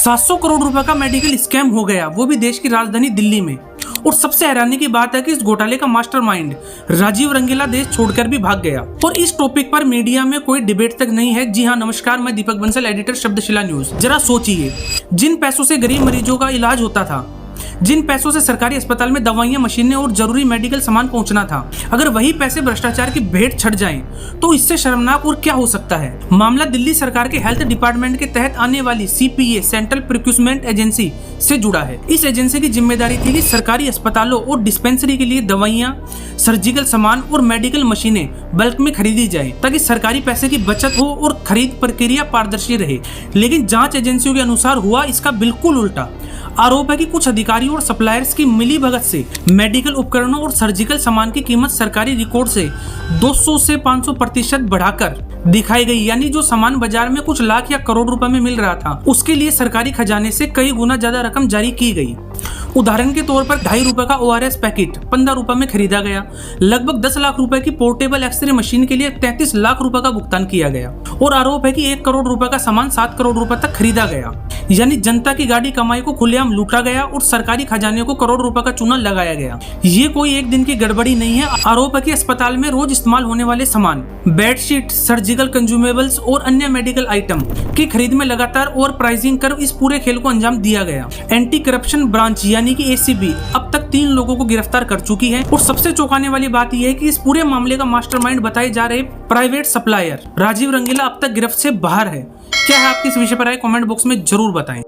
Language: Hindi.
700 करोड़ रुपए का मेडिकल स्कैम हो गया, वो भी देश की राजधानी दिल्ली में। और सबसे हैरानी की बात है कि इस घोटाले का मास्टरमाइंड राजीव रंगीला देश छोड़कर भी भाग गया। और इस टॉपिक पर मीडिया में कोई डिबेट तक नहीं है। जी हाँ, नमस्कार, मैं दीपक बंसल, एडिटर शब्दशिला न्यूज। जरा सोचिए, जिन पैसों से गरीब मरीजों का इलाज होता था, जिन पैसों से सरकारी अस्पताल में दवाइयां, मशीनें और जरूरी मेडिकल सामान पहुंचना था, अगर वही पैसे भ्रष्टाचार की भेंट चढ़ जाएं, तो इससे शर्मनाक और क्या हो सकता है। मामला दिल्ली सरकार के हेल्थ डिपार्टमेंट के तहत आने वाली CPA सेंट्रल प्रोक्यूरमेंट एजेंसी से जुड़ा है। इस एजेंसी की जिम्मेदारी थी कि सरकारी अस्पतालों और डिस्पेंसरी के लिए दवाइयां, सर्जिकल सामान और मेडिकल मशीनें बल्क में खरीदी जाए, ताकि सरकारी पैसे की बचत हो और खरीद प्रक्रिया पारदर्शी रहे। लेकिन जांच एजेंसियों के अनुसार हुआ इसका बिल्कुल उल्टा। आरोप है कि कुछ अधिकारियों और सप्लायर्स की मिलीभगत से मेडिकल उपकरणों और सर्जिकल सामान की कीमत सरकारी रिकॉर्ड से 200 से 500% बढ़ाकर दिखाई गई। यानी जो सामान बाजार में कुछ लाख या करोड़ रुपए में मिल रहा था, उसके लिए सरकारी खजाने से कई गुना ज्यादा रकम जारी की गई। उदाहरण के तौर पर 2.5 रुपए का ORS पैकेट 15 रुपए में खरीदा गया। लगभग 10 लाख रुपए की पोर्टेबल एक्सरे मशीन के लिए 33 लाख रुपए का भुगतान किया गया। और आरोप है कि 1 करोड़ रुपए का सामान 7 करोड़ रुपए तक खरीदा गया। यानी जनता की गाड़ी कमाई को खुलेआम लूटा गया और सरकारी खजाने को करोड़ रुपए का चूना लगाया गया। ये कोई एक दिन की गड़बड़ी नहीं है। आरोप है कि अस्पताल में रोज इस्तेमाल होने वाले सामान, बेडशीट, सर्जिकल कंज्यूमेबल्स और अन्य मेडिकल आइटम की खरीद में लगातार और प्राइसिंग कर इस पूरे खेल को अंजाम दिया गया। एंटी करप्शन ब्रांच यानी कि ACB अब तक 3 लोगों को गिरफ्तार कर चुकी है। और सबसे चौंकाने वाली बात यह है कि इस पूरे मामले का मास्टरमाइंड बताए जा रहे प्राइवेट सप्लायर राजीव रंगीला अब तक गिरफ्त से बाहर है। क्या है आपकी इस विषय पर राय? कमेंट बॉक्स में जरूर बताएं।